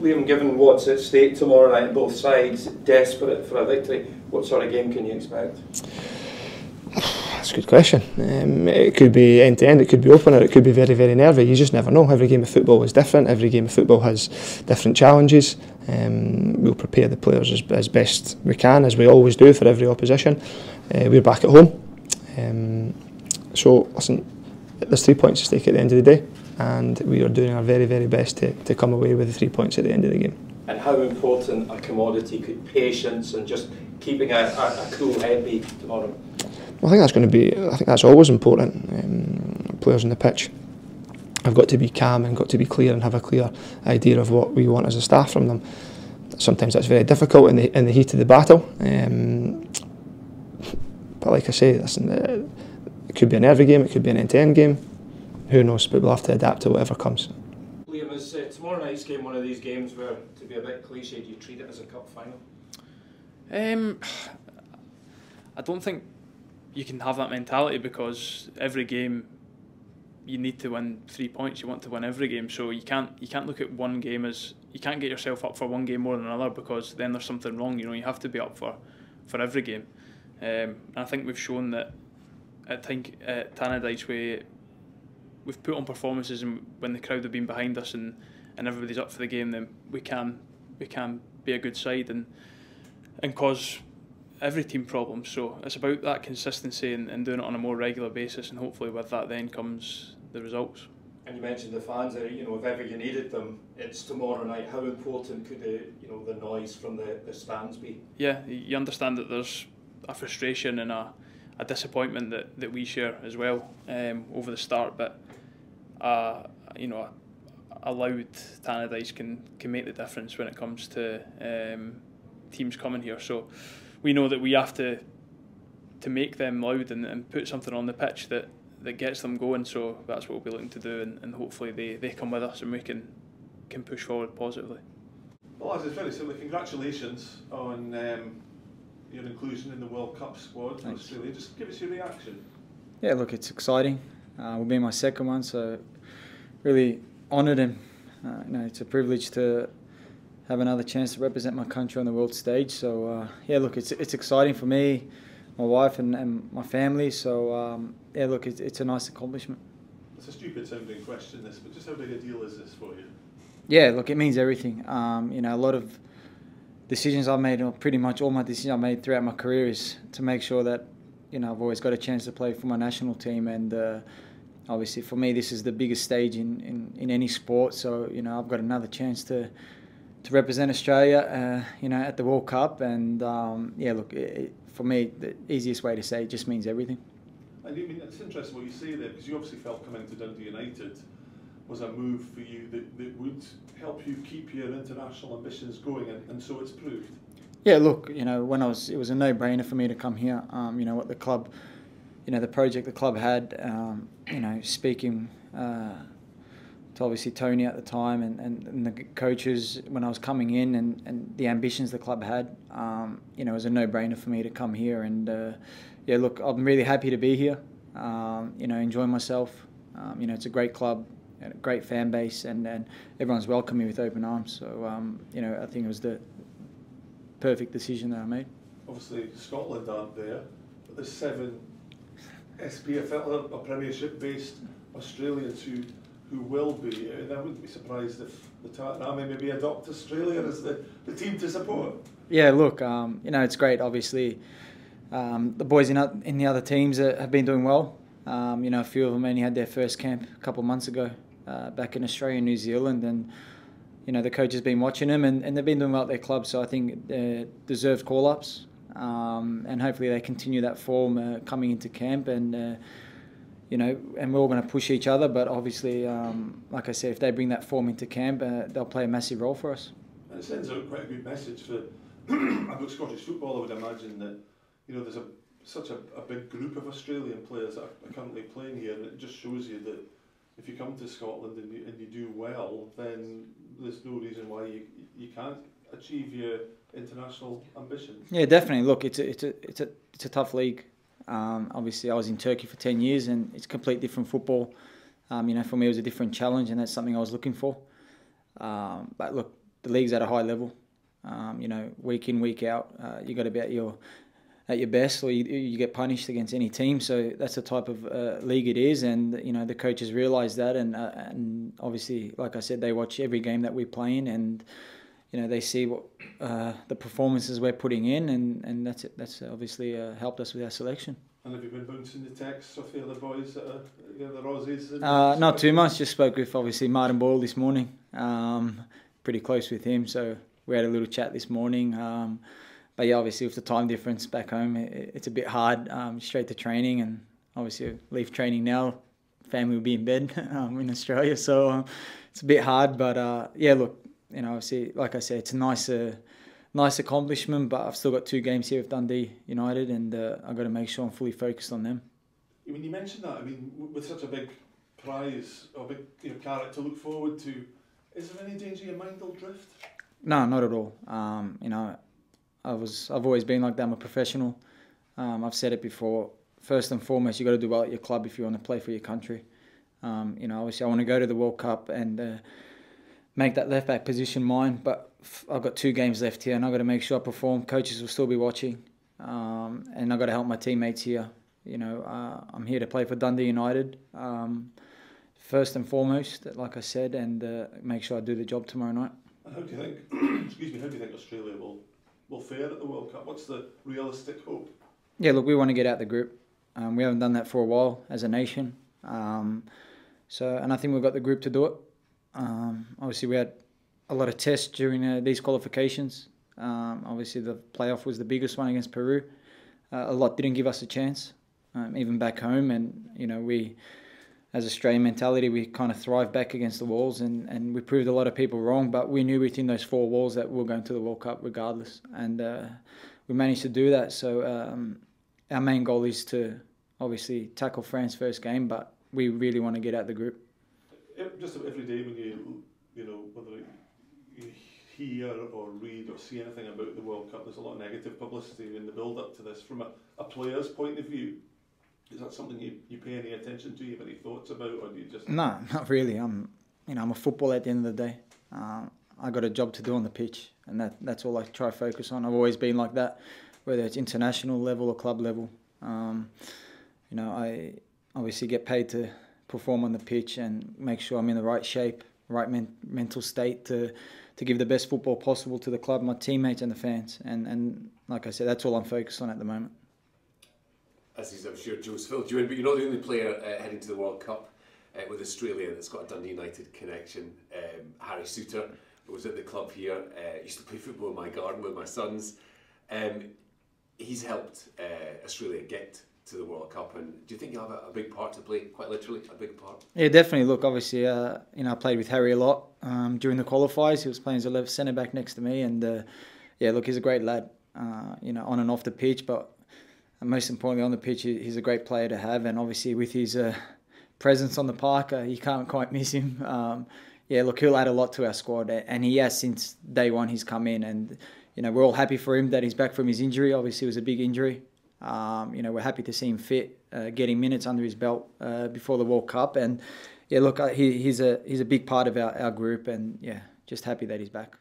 Liam, given what's at stake tomorrow night, both sides desperate for a victory, what sort of game can you expect? That's a good question. It could be end to end, it could be open, or it could be very, very nervy. You just never know. Every game of football is different. Every game of football has different challenges. We'll prepare the players as best we can, as we always do for every opposition. We're back at home. So listen, there's 3 points at stake at the end of the day, and we are doing our very, very best to come away with the 3 points at the end of the game. And how important a commodity could patience and just keeping a cool head be tomorrow? Well, I think that's going to be. I think that's always important. Players on the pitch have got to be calm and got to be clear and have a clear idea of what we want as a staff from them. Sometimes that's very difficult in the heat of the battle. But like I say, listen, it could be an nervy game, it could be an end-to-end game. Who knows? But we'll have to adapt to whatever comes. Liam, is tomorrow night's game one of these games where, to be a bit cliched, you treat it as a cup final? I don't think you can have that mentality, because every game you need to win 3 points. You want to win every game, so you can't look at one game as, you can't get yourself up for one game more than another, because then there's something wrong. You know, you have to be up for every game. And I think we've shown that at Tannadice we've put on performances, and when the crowd have been behind us and everybody's up for the game, then we can be a good side and cause every team problems. So it's about that consistency and doing it on a more regular basis, and hopefully with that then comes the results. And you mentioned the fans there. You know, if ever you needed them, it's tomorrow night. How important could the noise from the stands be? Yeah, you understand that there's a frustration and a disappointment that we share as well over the start, but a loud Tannadice can make the difference when it comes to teams coming here. So we know that we have to make them loud and put something on the pitch that gets them going. So that's what we'll be looking to do, and hopefully they come with us and we can push forward positively. Well, as I said, so congratulations on your inclusion in the World Cup squad for Australia. Just give us your reaction. Yeah, look, it's exciting. Will be my second one, so really honoured, and it's a privilege to have another chance to represent my country on the world stage. So yeah, look, it's exciting for me, my wife, and my family. So yeah, look, it's a nice accomplishment. It's a stupid sounding question, this, but just how big a deal is this for you? Yeah, look, it means everything. A lot of decisions I've made, or pretty much all my decisions I've made throughout my career, is to make sure that I've always got a chance to play for my national team, and obviously for me this is the biggest stage in any sport. So I've got another chance to represent Australia, at the World Cup, and yeah, look, for me the easiest way to say it just means everything. And I mean, it's interesting what you say there, because you obviously felt coming to Dundee United was a move for you that would help you keep your international ambitions going, and so it's proved. Yeah, look, when it was a no-brainer for me to come here. What the club, the project the club had, speaking to obviously Tony at the time and the coaches when I was coming in, and the ambitions the club had, it was a no-brainer for me to come here. And yeah, look, I'm really happy to be here. Enjoying myself. It's a great club, a great fan base, and everyone's welcomed me with open arms. So I think it was the perfect decision that I made. Obviously Scotland aren't there, but there's 7 SPFL or Premiership-based Australians who will be, and I wouldn't be surprised if the Tartan Army maybe adopt Australia as the team to support. Yeah, look, it's great. Obviously, the boys in the other teams have been doing well. A few of them only had their first camp a couple of months ago back in Australia and New Zealand, and the coach has been watching them, and they've been doing well at their club. So I think they're deserved call-ups, and hopefully they continue that form coming into camp, and and we're all going to push each other. But obviously, like I said, if they bring that form into camp, they'll play a massive role for us. And it sends out quite a good message for about Scottish football. I would imagine that there's such a big group of Australian players that are currently playing here, and it just shows you that if you come to Scotland and you do well, then there's no reason why you can't achieve your international ambitions. Yeah, definitely. Look, it's a tough league. Obviously, I was in Turkey for 10 years, and it's complete different football. For me, it was a different challenge, and that's something I was looking for. But look, the league's at a high level. You know, week in, week out, you got to be at your best, or you get punished against any team. So that's the type of league it is, and you know the coaches realise that, and obviously, like I said, they watch every game that we play in, and you know they see what the performances we're putting in, and that's it. That's obviously helped us with our selection. And have you been bouncing the texts off the other boys, the Aussies? Not too much. Just spoke with obviously Martin Boyle this morning. Pretty close with him, so we had a little chat this morning. But yeah, obviously with the time difference back home, it's a bit hard. Straight to training, and obviously leave training now, family will be in bed in Australia, so it's a bit hard. But yeah, look, you know, obviously, like I said, it's a nice accomplishment. But I've still got 2 games here with Dundee United, and I've got to make sure I'm fully focused on them. When you mentioned that, I mean, with such a big prize or big carrot to look forward to, is there any danger your mind will drift? No, not at all. You know, I've always been like that. I'm a professional. I've said it before. First and foremost, you got to do well at your club if you want to play for your country. You know, obviously I want to go to the World Cup and make that left back position mine. But I've got 2 games left here, and I've got to make sure I perform. Coaches will still be watching, and I've got to help my teammates here. You know, I'm here to play for Dundee United. First and foremost, like I said, and make sure I do the job tomorrow night. And how do you think? Excuse me. How do you think Australia will fare at the World Cup? What's the realistic hope? Yeah, look, we want to get out the group. We haven't done that for a while as a nation. And I think we've got the group to do it. Obviously, we had a lot of tests during these qualifications. Obviously, the playoff was the biggest one against Peru. A lot didn't give us a chance, even back home. And, you know, we, as Australian mentality, we kind of thrive back against the walls, and we proved a lot of people wrong. But we knew within those 4 walls that we were going to the World Cup regardless. And we managed to do that. So our main goal is to obviously tackle France first game, but we really want to get out the group. Just every day when you know, whether you hear or read or see anything about the World Cup, there's a lot of negative publicity in the build-up to this. From a player's point of view, is that something you pay any attention to? You have any thoughts about, or do you just? No, not really. I'm a footballer at the end of the day. I got a job to do on the pitch, and that's all I try to focus on. I've always been like that, whether it's international level or club level. You know, I obviously get paid to perform on the pitch and make sure I'm in the right shape, right mental state to give the best football possible to the club, my teammates and the fans. And like I said, that's all I'm focused on at the moment. As is, I'm sure Joe's filled you in, but you're not the only player heading to the World Cup with Australia that's got a Dundee United connection. Harry Souttar was at the club here, used to play football in my garden with my sons. He's helped Australia get to the World Cup, and do you think you'll have a big part to play, quite literally, a big part? Yeah, definitely. Look, obviously, you know, I played with Harry a lot during the qualifiers. He was playing as a left centre-back next to me, and yeah, look, he's a great lad, you know, on and off the pitch, but most importantly on the pitch, he's a great player to have, and obviously with his presence on the park, you can't quite miss him. Yeah, look, he'll add a lot to our squad, and he has since day one. He's come in, and you know, we're all happy for him that he's back from his injury. Obviously, it was a big injury. You know, we're happy to see him fit, getting minutes under his belt before the World Cup, and yeah, look, he's a big part of our group, and yeah, just happy that he's back.